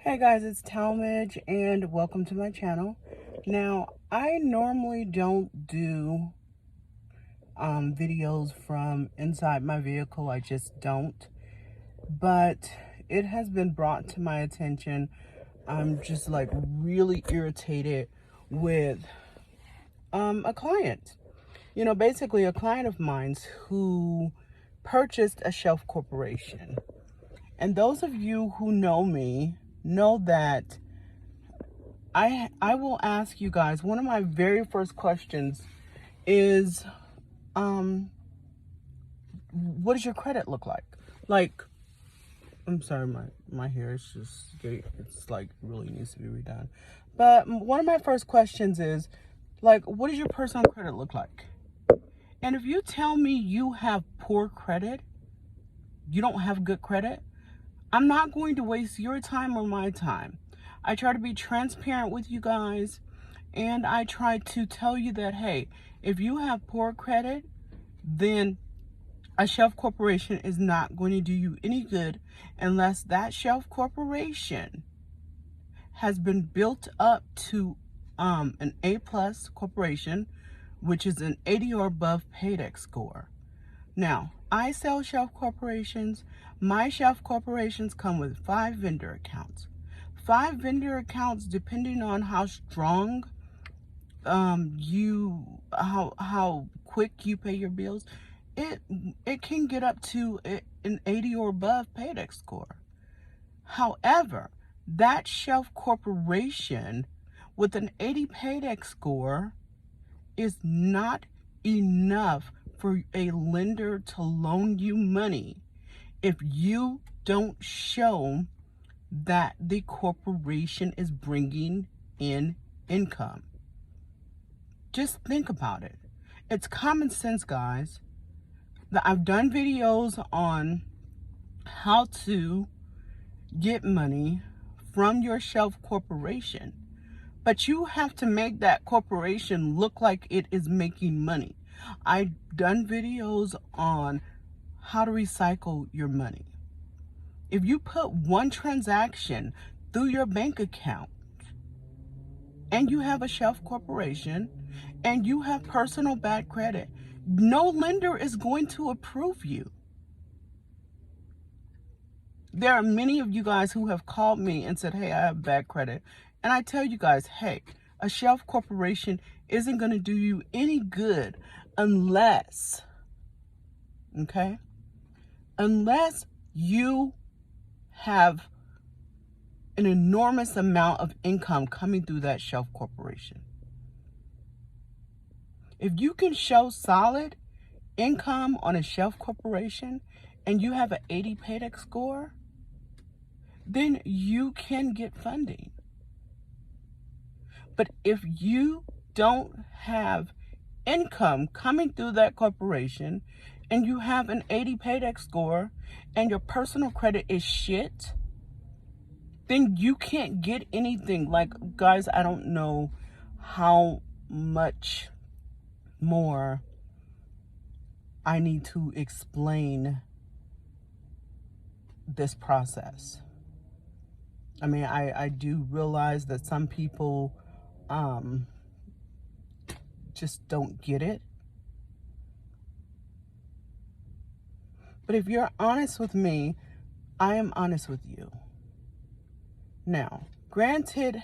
Hey guys, it's Talmadge and welcome to my channel. Now, I normally don't do videos from inside my vehicle. I just don't. But it has been brought to my attention. I'm just like really irritated with a client. Basically a client of mine who purchased a shelf corporation. And those of you who know me know that I will ask you guys, one of my very first questions is, what does your credit look like? Like, I'm sorry, my hair is just, it's like really needs to be redone. But one of my first questions is, like, what does your personal credit look like? And if you tell me you have poor credit, you don't have good credit, I'm not going to waste your time or my time. I try to be transparent with you guys, and I try to tell you that, hey, if you have poor credit, then a shelf corporation is not going to do you any good unless that shelf corporation has been built up to an A+ corporation, which is an 80 or above paydex score. Now, I sell shelf corporations. My shelf corporations come with 5 vendor accounts. 5 vendor accounts, depending on how strong how quick you pay your bills, it can get up to an 80 or above paydex score. However, that shelf corporation with an 80 paydex score is not enough for a lender to loan you money if you don't show that the corporation is bringing in income. Just think about it. It's common sense, guys. I've done videos on how to get money from your shelf corporation, but you have to make that corporation look like it is making money. I've done videos on how to recycle your money. If you put one transaction through your bank account and you have a shelf corporation and you have personal bad credit, no lender is going to approve you. There are many of you guys who have called me and said, hey, I have bad credit. And I tell you guys, hey, a shelf corporation isn't going to do you any good unless you have an enormous amount of income coming through that shelf corporation. If you can show solid income on a shelf corporation and you have an 80 paydex score, then you can get funding. But if you don't have income coming through that corporation and you have an 80 paydex score and your personal credit is shit, then you can't get anything. Like, guys, I don't know how much more I need to explain this process. I mean, I do realize that some people just don't get it. But if you're honest with me, I am honest with you. Now, granted,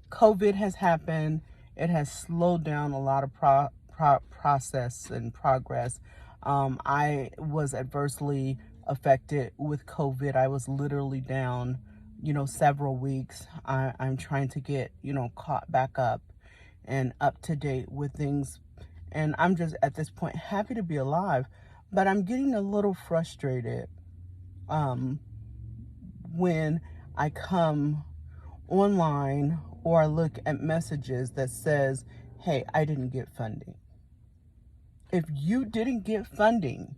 COVID has happened. It has slowed down a lot of process and progress. I was adversely affected with COVID. I was literally down, several weeks. I'm trying to get, caught back up and up to date with things. And I'm just at this point happy to be alive, but I'm getting a little frustrated when I come online or I look at messages that says, hey, I didn't get funding. If you didn't get funding,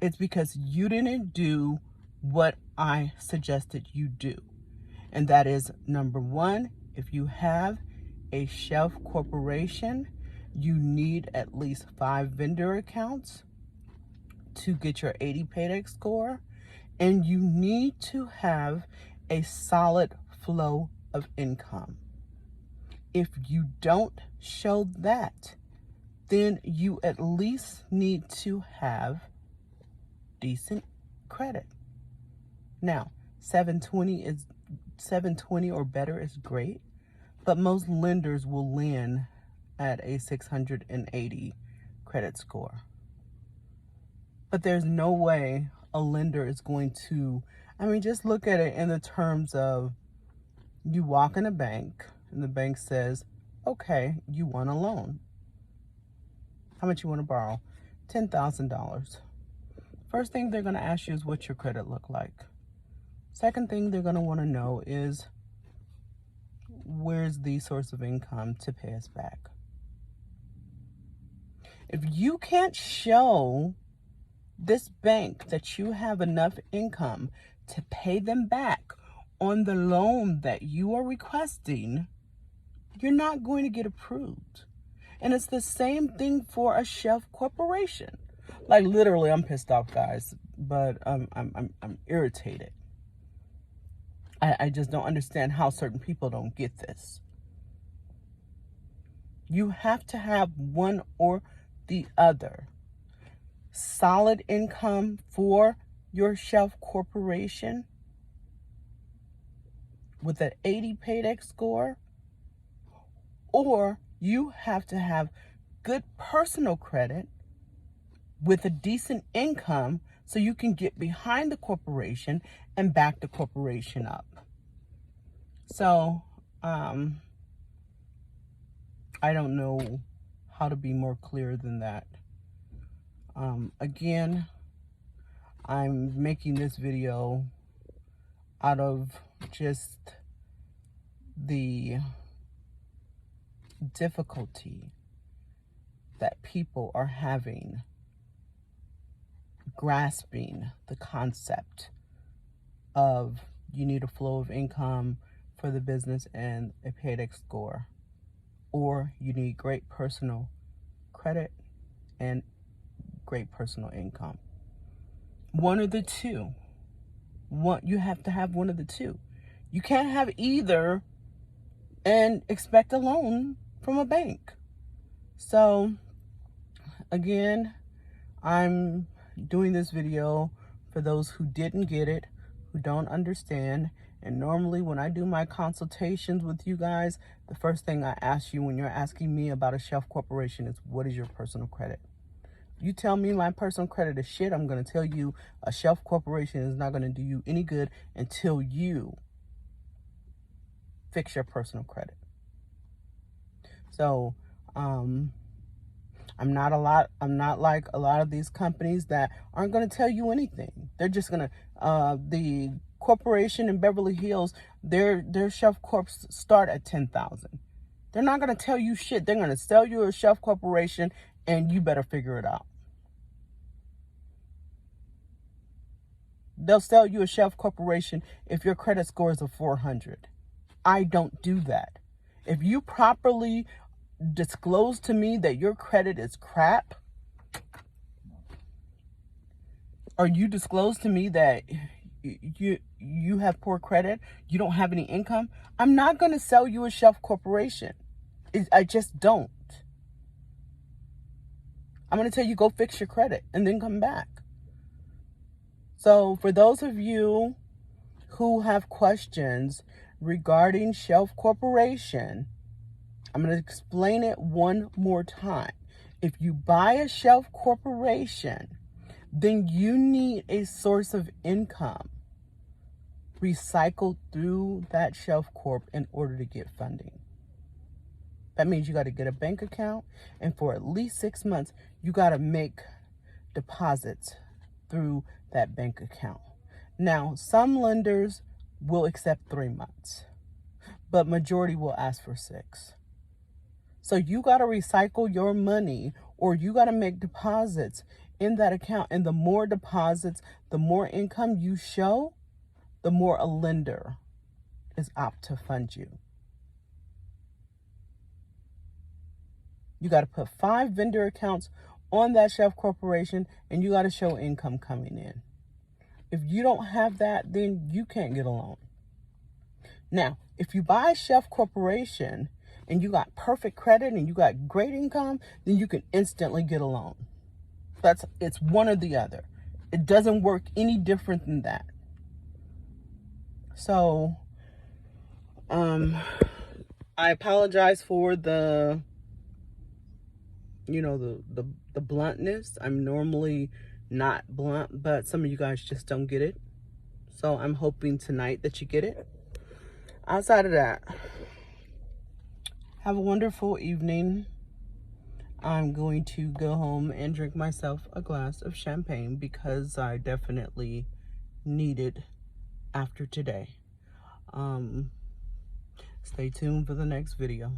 it's because you didn't do what I suggested you do. And that is, number one, if you have a shelf corporation, you need at least 5 vendor accounts to get your 80 paydex score. And you need to have a solid flow of income. If you don't show that, then you at least need to have decent credit. Now, 720 or better is great, but most lenders will lend at a 680 credit score. But there's no way a lender is going to, just look at it in the terms of you walk in a bank and the bank says, okay, you want a loan. How much you want to borrow? $10,000. First thing they're going to ask you is what's your credit look like. Second thing they're going to want to know is where's the source of income to pay us back. If you can't show this bank that you have enough income to pay them back on the loan that you are requesting, you're not going to get approved. And it's the same thing for a shelf corporation. Like literally, I'm pissed off, guys, but I'm irritated. I just don't understand how certain people don't get this. You have to have one or the other. Solid income for your shelf corporation with an 80 paydex score, or you have to have good personal credit with a decent income so you can get behind the corporation and back the corporation up. So, I don't know how to be more clear than that. Again, I'm making this video out of just the difficulty that people are having grasping the concept of you need a flow of income for the business and a paydex score, or you need great personal credit and great personal income. One of the two. You have to have one of the two. You can't have either and expect a loan from a bank. So again, I'm doing this video for those who didn't get it, who don't understand. And normally when I do my consultations with you guys, the first thing I ask you when you're asking me about a shelf corporation is, what is your personal credit? You tell me my personal credit is shit, I'm going to tell you a shelf corporation is not going to do you any good until you fix your personal credit. So, I'm not like a lot of these companies that aren't going to tell you anything. They're just going to, the corporation in Beverly Hills, their shelf corps start at $10,000. They're not going to tell you shit. They're going to sell you a shelf corporation and you better figure it out. They'll sell you a shelf corporation if your credit score is a 400. I don't do that. If you properly disclose to me that your credit is crap, or you disclose to me that you have poor credit, you don't have any income, I'm not going to sell you a shelf corporation. I just don't. I'm going to tell you, go fix your credit and then come back. So for those of you who have questions regarding shelf corporation, I'm going to explain it one more time. If you buy a shelf corporation, then you need a source of income recycled through that shelf corp in order to get funding. That means you got to get a bank account, and for at least 6 months, you got to make deposits through that bank account. Now, some lenders will accept 3 months, but majority will ask for 6. So you got to recycle your money, or you got to make deposits in that account. And the more deposits, the more income you show, the more a lender is apt to fund you. You got to put 5 vendor accounts on that shelf corporation, and you got to show income coming in. If you don't have that, then you can't get a loan. Now, if you buy Chef Corporation and you got perfect credit and you got great income, then you can instantly get a loan. It's one or the other. It doesn't work any different than that. So, I apologize for the bluntness. I'm normally not blunt, but some of you guys just don't get it. So I'm hoping tonight that you get it. Outside of that, have a wonderful evening. I'm going to go home and drink myself a glass of champagne because I definitely need it after today. Stay tuned for the next video.